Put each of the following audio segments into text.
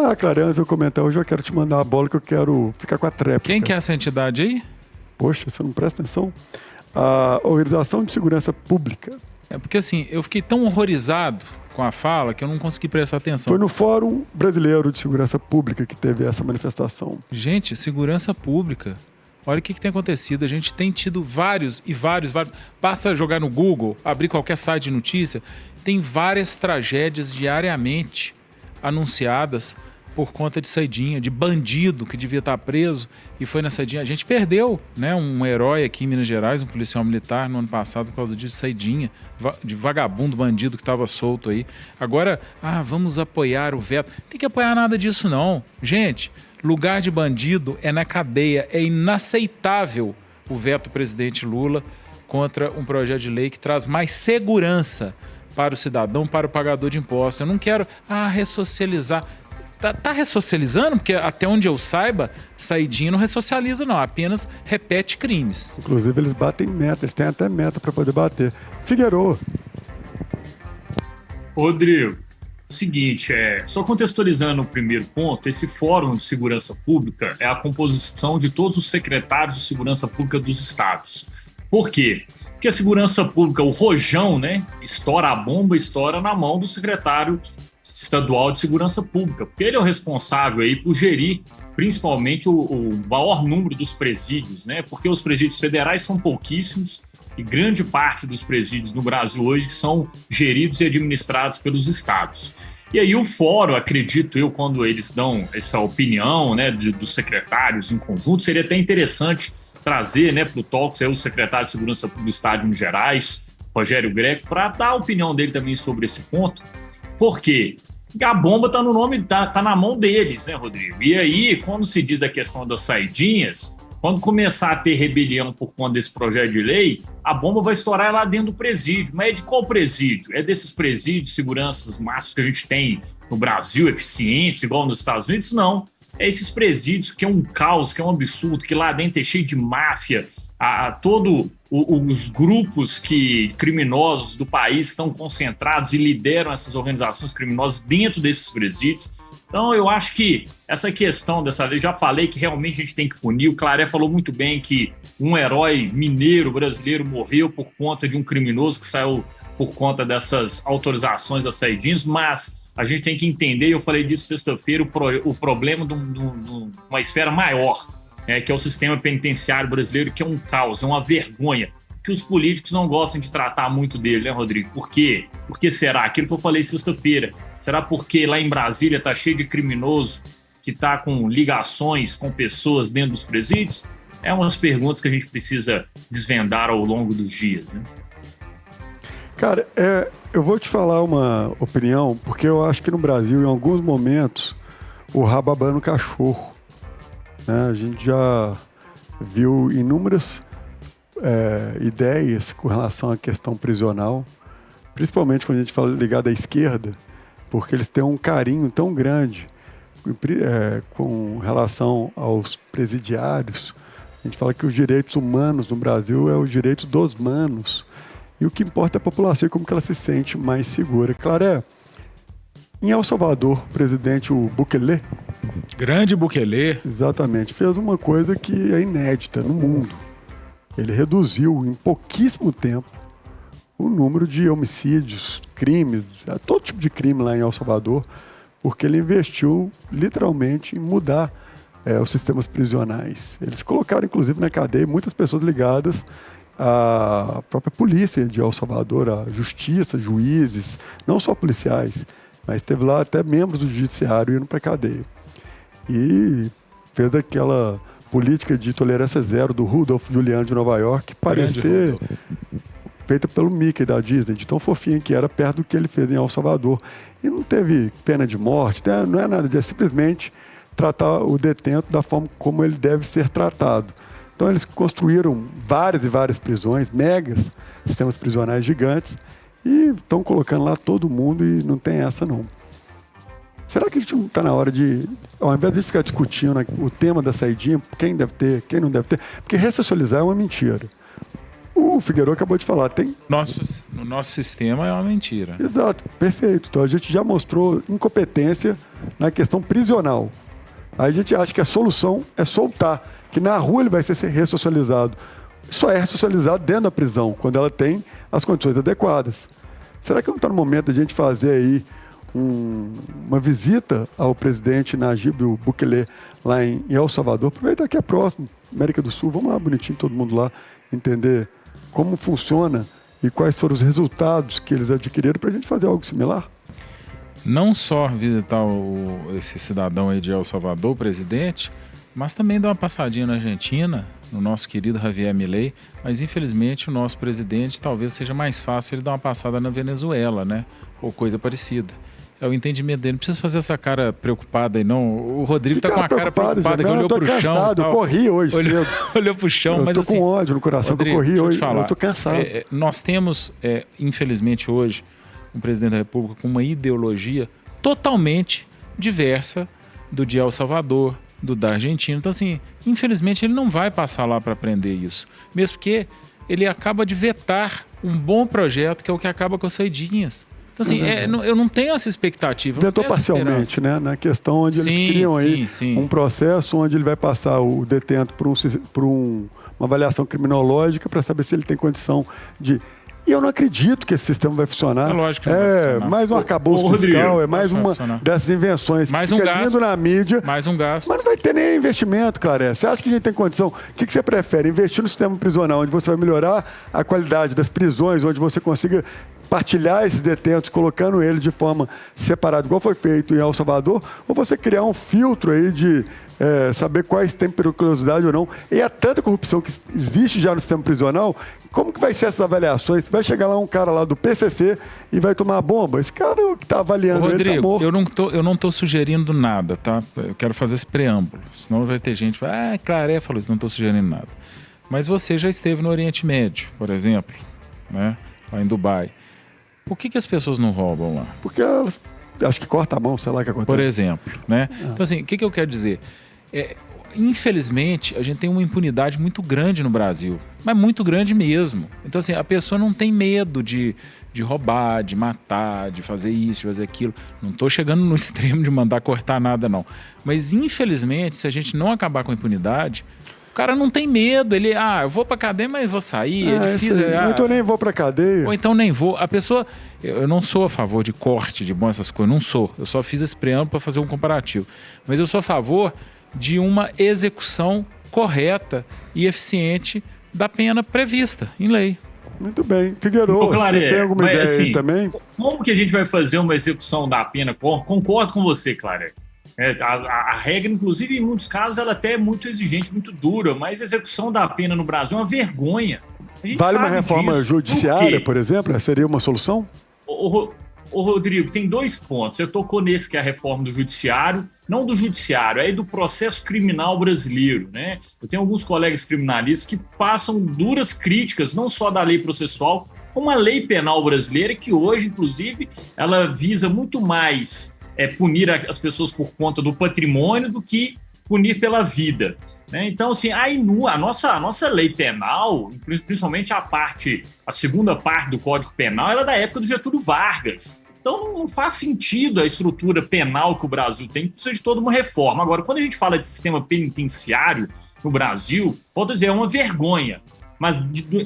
Ah, Clarence, eu comentar hoje, eu quero te mandar a bola que eu quero ficar com a tréplica. Quem que é essa entidade aí? Poxa, você não presta atenção? A Organização de Segurança Pública. É porque assim, eu fiquei tão horrorizado com a fala que eu não consegui prestar atenção. Foi no Fórum Brasileiro de Segurança Pública que teve essa manifestação. Gente, segurança pública. Olha o que tem acontecido. A gente tem tido vários. Basta jogar no Google, abrir qualquer site de notícia. Tem várias tragédias diariamente anunciadas por conta de saidinha, de bandido que devia estar preso e foi na saidinha. A gente perdeu, né, um herói aqui em Minas Gerais, um policial militar no ano passado por causa disso, saidinha, de vagabundo, bandido que estava solto aí. Agora, vamos apoiar o veto. Não tem que apoiar nada disso não. Gente, lugar de bandido é na cadeia. É inaceitável o veto do presidente Lula contra um projeto de lei que traz mais segurança para o cidadão, para o pagador de impostos. Eu não quero ressocializar. Tá ressocializando? Porque até onde eu saiba, saidinha não ressocializa não, apenas repete crimes. Inclusive eles batem meta, eles têm até meta para poder bater. Figueiredo. Rodrigo, seguinte, só contextualizando o primeiro ponto, esse Fórum de Segurança Pública é a composição de todos os secretários de Segurança Pública dos estados. Por quê? Porque a segurança pública, o rojão, né, estoura a bomba, estoura na mão do secretário estadual de segurança pública, porque ele é o responsável aí por gerir principalmente o maior número dos presídios, né? Porque os presídios federais são pouquíssimos e grande parte dos presídios no Brasil hoje são geridos e administrados pelos estados. E aí o fórum, acredito eu, quando eles dão essa opinião, né, dos secretários em conjunto, seria até interessante trazer, né, para o Talks o secretário de Segurança Pública do Estado de Minas Gerais, Rogério Greco, para dar a opinião dele também sobre esse ponto. Por quê? Porque a bomba está no nome, tá na mão deles, né, Rodrigo? E aí, quando se diz da questão das saidinhas, quando começar a ter rebelião por conta desse projeto de lei, a bomba vai estourar lá dentro do presídio. Mas é de qual presídio? É desses presídios de seguranças massas que a gente tem no Brasil, eficientes, igual nos Estados Unidos? Não. É esses presídios que é um caos, que é um absurdo, que lá dentro é cheio de máfia, todos os grupos criminosos do país estão concentrados e lideram essas organizações criminosas dentro desses presídios. Então, eu acho que essa questão dessa lei, já falei que realmente a gente tem que punir. O Claré falou muito bem que um herói mineiro brasileiro morreu por conta de um criminoso que saiu por conta dessas autorizações das saidinhas, mas a gente tem que entender, eu falei disso sexta-feira, o problema de uma esfera maior, que é o sistema penitenciário brasileiro, que é um caos, é uma vergonha, que os políticos não gostam de tratar muito dele, né, Rodrigo? Por quê? Por que será? Aquilo que eu falei sexta-feira. Será porque lá em Brasília está cheio de criminoso que está com ligações com pessoas dentro dos presídios? É umas perguntas que a gente precisa desvendar ao longo dos dias, né? Cara, eu vou te falar uma opinião, porque eu acho que no Brasil, em alguns momentos, o rabo abana o cachorro. A gente já viu inúmeras ideias com relação à questão prisional, principalmente quando a gente fala ligado à esquerda, porque eles têm um carinho tão grande com relação aos presidiários. A gente fala que os direitos humanos no Brasil é os direitos dos manos. E o que importa é a população e como que ela se sente mais segura. Claro, em El Salvador, o presidente Bukele, grande Bukele, exatamente, fez uma coisa que é inédita no mundo. Ele reduziu em pouquíssimo tempo o número de homicídios, crimes, todo tipo de crime lá em El Salvador, porque ele investiu literalmente em mudar os sistemas prisionais. Eles colocaram, inclusive, na cadeia muitas pessoas ligadas à própria polícia de El Salvador, à justiça, juízes, não só policiais, mas teve lá até membros do judiciário indo para a cadeia. E fez aquela política de tolerância zero do Rudolph Giuliani de Nova York, parecer feita pelo Mickey da Disney, de tão fofinho que era, perto do que ele fez em El Salvador. E não teve pena de morte, não é nada disso, é simplesmente tratar o detento da forma como ele deve ser tratado. Então eles construíram várias e várias prisões, megas sistemas prisionais gigantes, e estão colocando lá todo mundo e não tem essa não. Será que a gente não está na hora de, ao invés de ficar discutindo o tema da saidinha, quem deve ter, quem não deve ter, porque ressocializar é uma mentira. O o Figueiredo acabou de falar. No nosso sistema é uma mentira. Exato, perfeito. Então a gente já mostrou incompetência na questão prisional. Aí a gente acha que a solução é soltar, que na rua ele vai ser ressocializado. Só é ressocializado dentro da prisão, quando ela tem as condições adequadas. Será que não está no momento de a gente fazer aí uma visita ao presidente Nayib Bukele lá em El Salvador? Aproveitar que é próximo, América do Sul, vamos lá bonitinho, todo mundo lá, entender como funciona e quais foram os resultados que eles adquiriram para a gente fazer algo similar? Não só visitar esse cidadão aí de El Salvador, o presidente, mas também dar uma passadinha na Argentina, no nosso querido Javier Milei, mas infelizmente o nosso presidente talvez seja mais fácil ele dar uma passada na Venezuela, né? Ou coisa parecida. É o entendimento dele. Não precisa fazer essa cara preocupada aí, não. O Rodrigo tá com a cara preocupada, que olhou pro chão. Eu corri hoje cedo. Olhou pro chão, mas assim... Eu tô com ódio no coração, Rodrigo, que eu corri hoje. Falar, eu tô cansado. Nós temos, infelizmente hoje, um presidente da República com uma ideologia totalmente diversa do de El Salvador, do da Argentina. Então, assim, infelizmente ele não vai passar lá para aprender isso. Mesmo porque ele acaba de vetar um bom projeto, que é o que acaba com as saidinhas. Então, assim, eu não tenho essa expectativa. Vetou parcialmente, né? Na questão onde eles criam aí um processo onde ele vai passar o detento por uma avaliação criminológica para saber se ele tem condição de... E eu não acredito que esse sistema vai funcionar. É lógico que não vai funcionar. Mais um arcabouço fiscal, é mais uma dessas invenções mais que fica lindo na mídia. Mais um gasto. Mas não vai ter nem investimento, Claré. Você acha que a gente tem condição? O que você prefere? Investir no sistema prisional, onde você vai melhorar a qualidade das prisões, onde você consiga partilhar esses detentos, colocando eles de forma separada, igual foi feito em El Salvador, ou você criar um filtro aí de saber quais têm periculosidade ou não. E há tanta corrupção que existe já no sistema prisional, como que vai ser essas avaliações? Vai chegar lá um cara lá do PCC e vai tomar a bomba? Esse cara que está avaliando Rodrigo, ele tá morto. Eu não tô sugerindo nada, tá? Eu quero fazer esse preâmbulo, senão vai ter gente que vai, Claré falou isso, não estou sugerindo nada. Mas você já esteve no Oriente Médio, por exemplo, né? Lá em Dubai. Por que as pessoas não roubam lá? Porque elas, acho que corta a mão, sei lá o que acontece. Por exemplo, né? Então, assim, o que eu quero dizer? Infelizmente, a gente tem uma impunidade muito grande no Brasil, mas muito grande mesmo. Então, assim, a pessoa não tem medo de roubar, de matar, de fazer isso, de fazer aquilo. Não estou chegando no extremo de mandar cortar nada, não. Mas, infelizmente, se a gente não acabar com a impunidade, o cara não tem medo. Ele, eu vou pra cadeia, mas vou sair. É difícil. Ou então nem vou pra cadeia. Ou então nem vou. A pessoa... Eu não sou a favor de corte, de bom, essas coisas. Não sou. Eu só fiz esse preâmbulo para fazer um comparativo. Mas eu sou a favor de uma execução correta e eficiente da pena prevista em lei. Muito bem. Figueiredo, você tem alguma ideia aí também? Como que a gente vai fazer uma execução da pena? Concordo com você, Claré. A regra, inclusive, em muitos casos, ela até é muito exigente, muito dura, mas a execução da pena no Brasil é uma vergonha. Vale uma reforma judiciária, por exemplo? Seria uma solução? Ô, Rodrigo, tem 2 pontos. Você tocou nesse, que é a reforma do judiciário, não do judiciário, é do processo criminal brasileiro, né? Eu tenho alguns colegas criminalistas que passam duras críticas, não só da lei processual, como a lei penal brasileira, que hoje, inclusive, ela visa muito mais punir as pessoas por conta do patrimônio do que punir pela vida, né? Então, assim, a nossa lei penal, principalmente a segunda parte do Código Penal, ela é da época do Getúlio Vargas. Então, não faz sentido a estrutura penal que o Brasil tem, precisa de toda uma reforma. Agora, quando a gente fala de sistema penitenciário no Brasil, pode dizer, é uma vergonha. Mas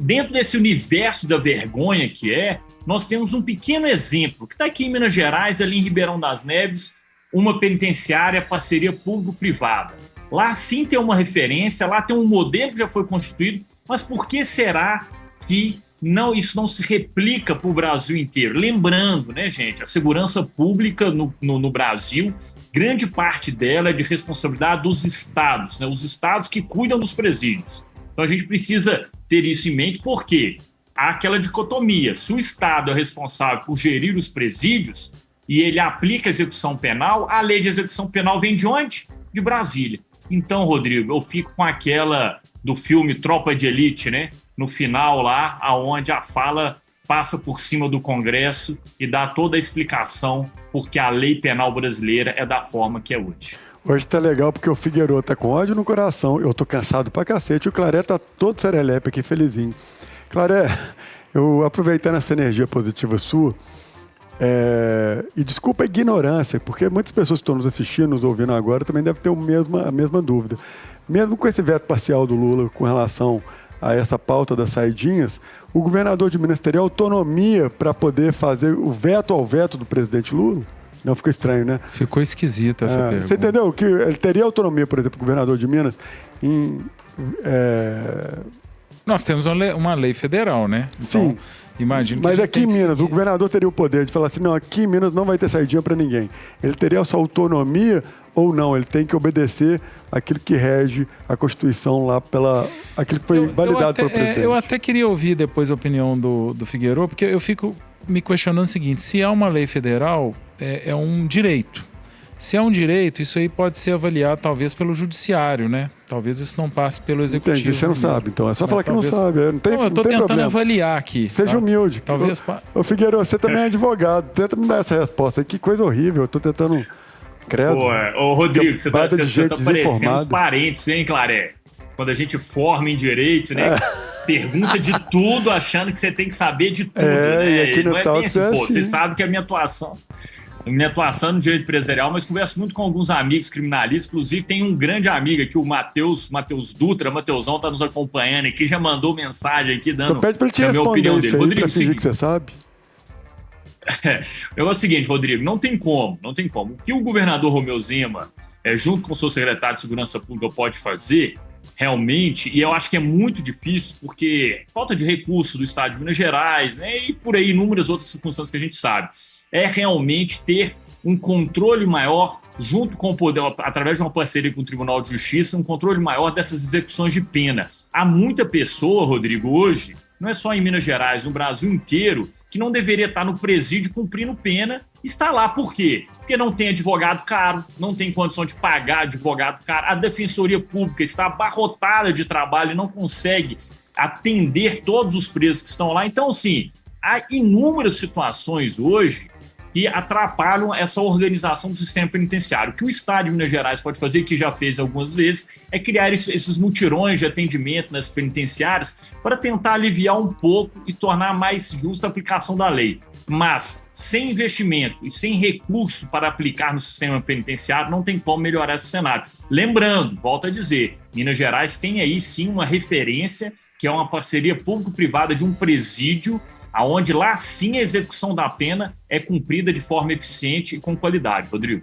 dentro desse universo da vergonha nós temos um pequeno exemplo, que está aqui em Minas Gerais, ali em Ribeirão das Neves, uma penitenciária, parceria público-privada. Lá sim tem uma referência, lá tem um modelo que já foi constituído, mas por que será que isso não se replica para o Brasil inteiro? Lembrando, né, gente, a segurança pública no Brasil, grande parte dela é de responsabilidade dos estados, né, os estados que cuidam dos presídios. Então a gente precisa ter isso em mente, porque há aquela dicotomia: se o Estado é responsável por gerir os presídios e ele aplica a execução penal, a lei de execução penal vem de onde? De Brasília. Então, Rodrigo, eu fico com aquela do filme Tropa de Elite, né? No final lá, aonde a fala passa por cima do Congresso e dá toda a explicação porque a lei penal brasileira é da forma que é hoje. Hoje tá legal porque o Figueiredo tá com ódio no coração, eu tô cansado pra cacete, e o Claré tá todo serelepe aqui, felizinho. Claré, eu aproveitando essa energia positiva sua, e desculpa a ignorância, porque muitas pessoas que estão nos assistindo, nos ouvindo agora, também devem ter a mesma dúvida. Mesmo com esse veto parcial do Lula com relação a essa pauta das saidinhas, o governador de Minas teria autonomia para poder fazer o veto ao veto do presidente Lula? Não, ficou estranho, né? Ficou esquisita essa pergunta. Você entendeu? Que ele teria autonomia, por exemplo, o governador de Minas, Nós temos uma lei federal, né? Então, sim. Imagino que mas aqui em Minas, o governador teria o poder de falar assim, não, aqui em Minas não vai ter saidinha para ninguém. Ele teria essa autonomia ou não? Ele tem que obedecer aquilo que rege a Constituição lá aquilo que foi validado pelo presidente. Eu até queria ouvir depois a opinião do Figueiredo, porque eu fico me questionando o seguinte, se é uma lei federal, é um direito. Se é um direito, isso aí pode ser avaliado talvez pelo judiciário, né? Talvez isso não passe pelo executivo. Entendi, você não sabe, então. É só falar que não sabe. Não tem, eu estou tentando avaliar aqui. Seja humilde. Talvez... Ô Figueiredo, você também é advogado. Tenta me dar essa resposta. Que coisa horrível. Eu estou tentando... Credo. Ô Rodrigo, você tá parecendo os parentes, hein, Claré? Quando a gente forma em direito, né? Pergunta de tudo, achando que você tem que saber de tudo, né? E aqui no não é Talks bem assim, assim. você sabe que a minha atuação no direito empresarial, mas converso muito com alguns amigos criminalistas, inclusive tem um grande amigo aqui, o Matheus Dutra, Matheusão tá nos acompanhando aqui, já mandou mensagem aqui dando então pede pra ele te a minha opinião dele. Rodrigo, pra fingir que você sabe. É o seguinte, Rodrigo, não tem como. O que o governador Romeu Zema, junto com o seu secretário de Segurança Pública, pode fazer, realmente, e eu acho que é muito difícil, porque falta de recurso do Estado de Minas Gerais, né, e por aí inúmeras outras circunstâncias que a gente sabe, é realmente ter um controle maior, junto com o poder, através de uma parceria com o Tribunal de Justiça, um controle maior dessas execuções de pena. Há muita pessoa, Rodrigo, hoje, não é só em Minas Gerais, no Brasil inteiro, que não deveria estar no presídio cumprindo pena, está lá. Por quê? Porque não tem advogado caro, não tem condição de pagar advogado caro, a Defensoria Pública está abarrotada de trabalho e não consegue atender todos os presos que estão lá. Então, sim, há inúmeras situações hoje que atrapalham essa organização do sistema penitenciário. O que o Estado de Minas Gerais pode fazer, que já fez algumas vezes, é criar esses mutirões de atendimento nas penitenciárias para tentar aliviar um pouco e tornar mais justa a aplicação da lei. Mas, sem investimento e sem recurso para aplicar no sistema penitenciário, não tem como melhorar esse cenário. Lembrando, volto a dizer, Minas Gerais tem aí sim uma referência, que é uma parceria público-privada de um presídio, aonde lá sim a execução da pena é cumprida de forma eficiente e com qualidade, Rodrigo.